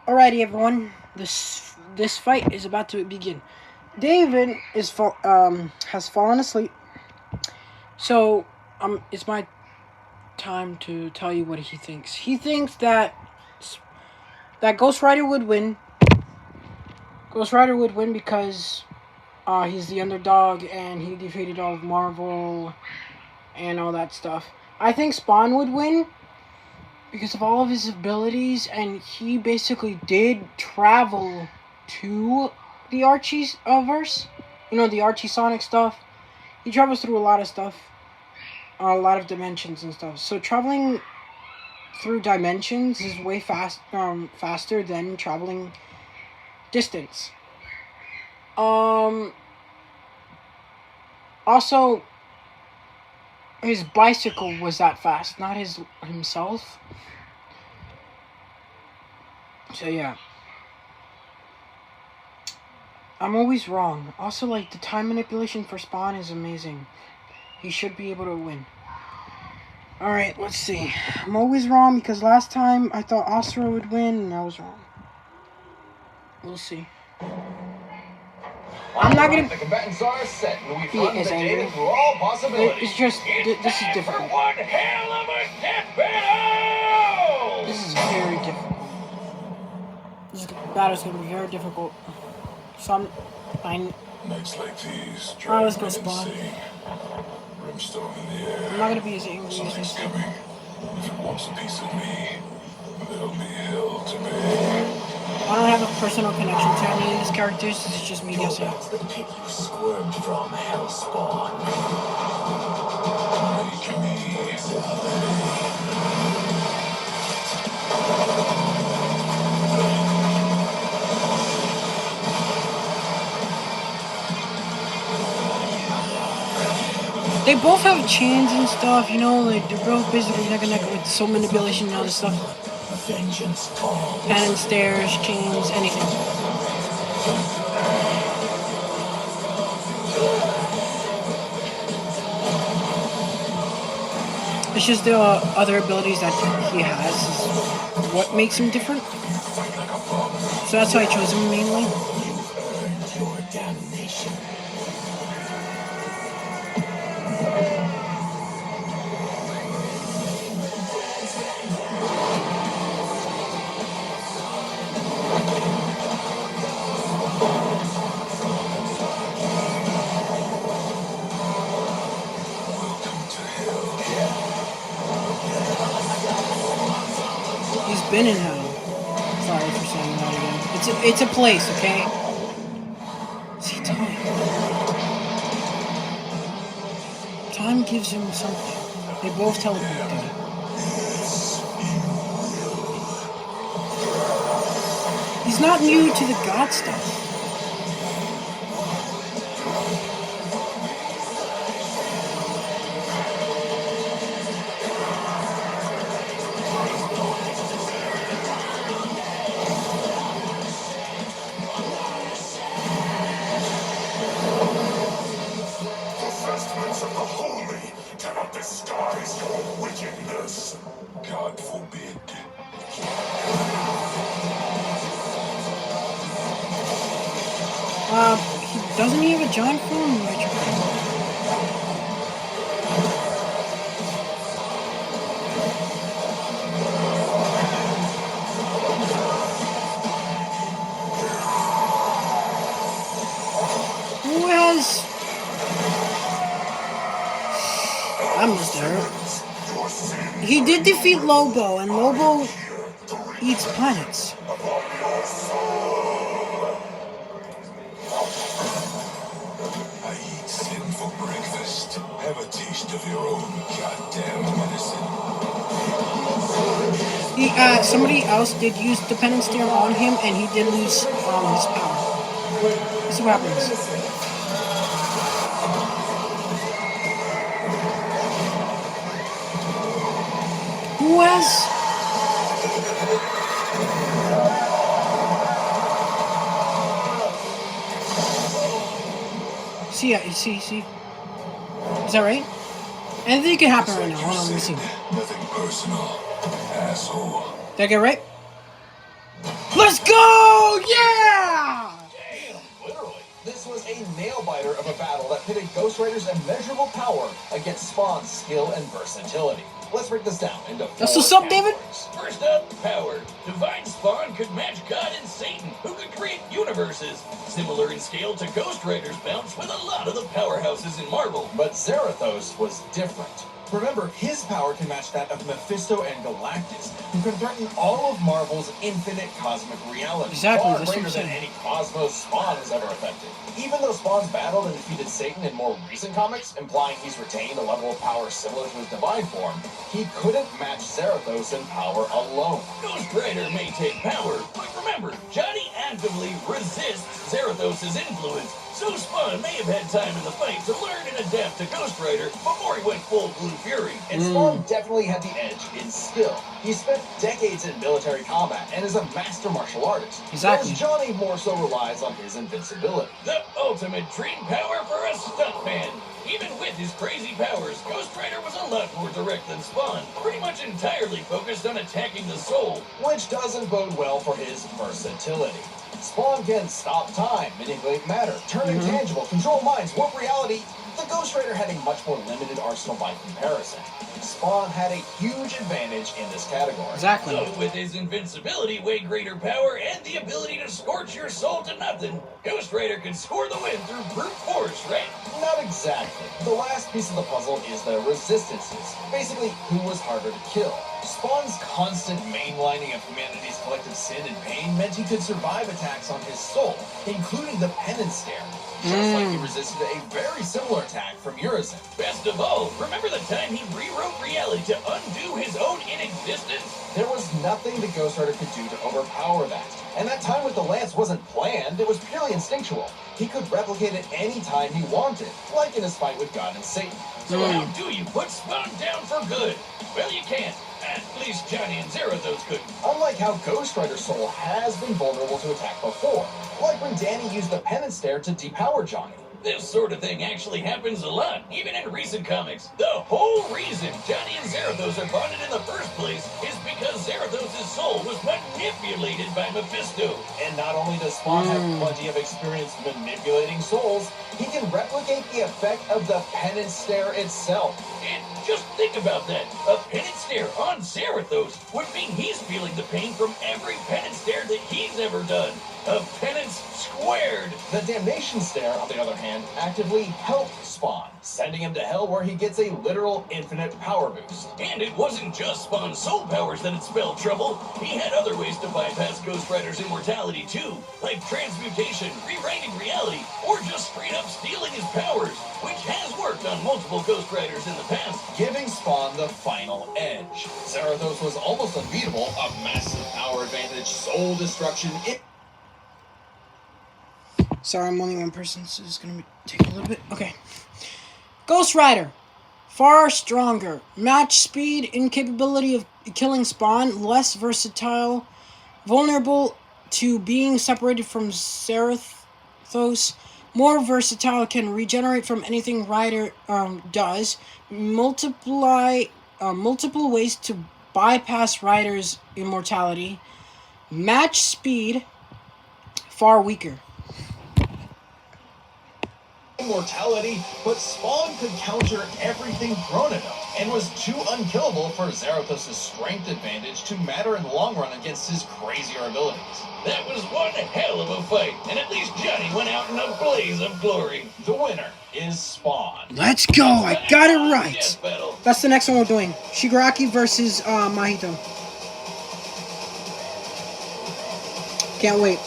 Alrighty, everyone. This fight is about to begin. David has fallen asleep, so it's my time to tell you what he thinks. He thinks that Ghost Rider would win. Ghost Rider would win because he's the underdog and he defeated all of Marvel and all that stuff. I think Spawn would win because of all of his abilities, and he basically did travel to the Archie's verse. You know, the Archie Sonic stuff. He travels through a lot of stuff, a lot of dimensions and stuff. So traveling through dimensions is way faster than traveling distance. Also, his bicycle was that fast, not himself. So yeah. I'm always wrong. Also, like, the time manipulation for Spawn is amazing. He should be able to win. Alright, let's see. I'm always wrong because last time I thought Asura would win and I was wrong. We'll see. I'm not gonna the combatants are set. be as angry. It's just, this is difficult. One hell of a death battle! This is very difficult. This battle's gonna be very difficult. Nights like these, Alright, let's go Spawn. Brimstone in the air. I'm not gonna be as angry as Something's this. coming. If it wants a piece of me, it'll be hell to me. I don't have a personal connection to any of these characters. This is just me guessing. That's the pit you squirmed from, Hellspawn. Make me salary. They both have chains and stuff, you know, like they're both basically neck and neck with soul manipulation and other stuff. Vengeance calls. Cannon stairs, chains, anything. It's just the other abilities that he has is what makes him different. So that's why I chose him mainly. Your damnation. He's been in hell. Sorry for saying that again. It's a place, okay? See, time. Time gives him something. They both teleport there. He's not new to the god stuff. Vestments of the holy cannot disguise your wickedness. God forbid. Doesn't he have a giant form? Who has... I missed her. He did defeat Lobo, and Lobo eats planets. I eat sin for breakfast. Have a taste of your own goddamn medicine. Somebody else did use the penance stare on him, and he did lose his power. Let's see what happens. Who has... See, see. Is that right? Anything can happen right now. Hold on, let me see. Nothing personal, asshole. Did I get it right? Let's go! Yeah! Damn, literally. This was a nail-biter of a battle that pitted Ghost Rider's immeasurable power against Spawn's skill and versatility. Let's break this down into That's four what's up, David. categories. First up, power. Divine Spawn could match God and Satan, who could create universes. Similar in scale to Ghost Rider's bounce with a lot of the powerhouses in Marvel. But Zarathos was different. Remember, his power can match that of Mephisto and Galactus, who can threaten all of Marvel's infinite cosmic reality, Exactly, far that's what greater I'm than saying. any Cosmos Spawn has ever affected. Even though Spawn's battled and defeated Satan in more recent comics, implying he's retained a level of power similar to his divine form, he couldn't match Zarathos in power alone. Ghost Rider may take power, but remember, Johnny actively resists Zarathos' influence. So Spawn may have had time in the fight to learn and adapt to Ghost Rider before he went full Blue Fury. And Spawn definitely had the edge in skill. He spent decades in military combat and is a master martial artist. Exactly. Whereas Johnny more so relies on his invincibility. The ultimate dream power for a stuntman. Even with his crazy powers, Ghost Rider was a lot more direct than Spawn, pretty much entirely focused on attacking the soul. Which doesn't bode well for his versatility. Spawn can stop time, manipulate matter, turn intangible, control minds, warp reality. The Ghost Rider had a much more limited arsenal by comparison. Spawn had a huge advantage in this category. Exactly. So, with his invincibility, way greater power, and the ability to scorch your soul to nothing, Ghost Rider can score the win through brute force, right? Not exactly. The last piece of the puzzle is the resistances. Basically, who was harder to kill. Spawn's constant mainlining of humanity's collective sin and pain meant he could survive attacks on his soul, including the penance stare. Just like he resisted a very similar attack from Urizen. Best of all, remember the time he rewrote reality to undo his own inexistence? There was nothing the Ghost Rider could do to overpower that. And that time with the Lance wasn't planned, it was purely instinctual. He could replicate it any time he wanted, like in his fight with God and Satan. So how do you put Spawn down for good? Well, you can't. At least Johnny and Zarathos couldn't. Unlike how Ghost Rider's soul has been vulnerable to attack before, like when Danny used the penance stare to depower Johnny. This sort of thing actually happens a lot, even in recent comics. The whole reason Johnny and Zarathos are bonded in the first place is because Zarathos' soul was manipulated by Mephisto. And not only does Spawn have plenty of experience manipulating souls, he can replicate the effect of the penance stare itself. And just think about that. A penance stare on Zarathos would mean he's feeling the pain from every penance stare that he's ever done. A penance squared. The damnation stare, on the other hand, actively helped Spawn, sending him to hell where he gets a literal infinite power boost. And it wasn't just Spawn's soul powers that had spelled trouble. He had other ways to bypass Ghost Rider's immortality too, like transmutation, rewriting reality, or just straight up stealing his powers, which has worked on multiple Ghost Riders in the past. Giving Spawn the final edge. Zarathos was almost unbeatable, a massive power advantage, soul destruction. Sorry, I'm only one person, so it's gonna take a little bit. Okay. Ghost Rider. Far stronger. Match speed, incapability of killing Spawn, less versatile, vulnerable to being separated from Zarathos, more versatile, can regenerate from anything Rider does, multiple ways to bypass Rider's immortality, match speed, far weaker. Immortality, but Spawn could counter everything thrown at him, and was too unkillable for Zarathos' strength advantage to matter in the long run against his crazier abilities. That was one hell of a fight, and at least Johnny went out in a blaze of glory. The winner is Spawn. Let's go! I got it right! Death battle. That's the next one we're doing. Shigaraki versus Mahito. Can't wait.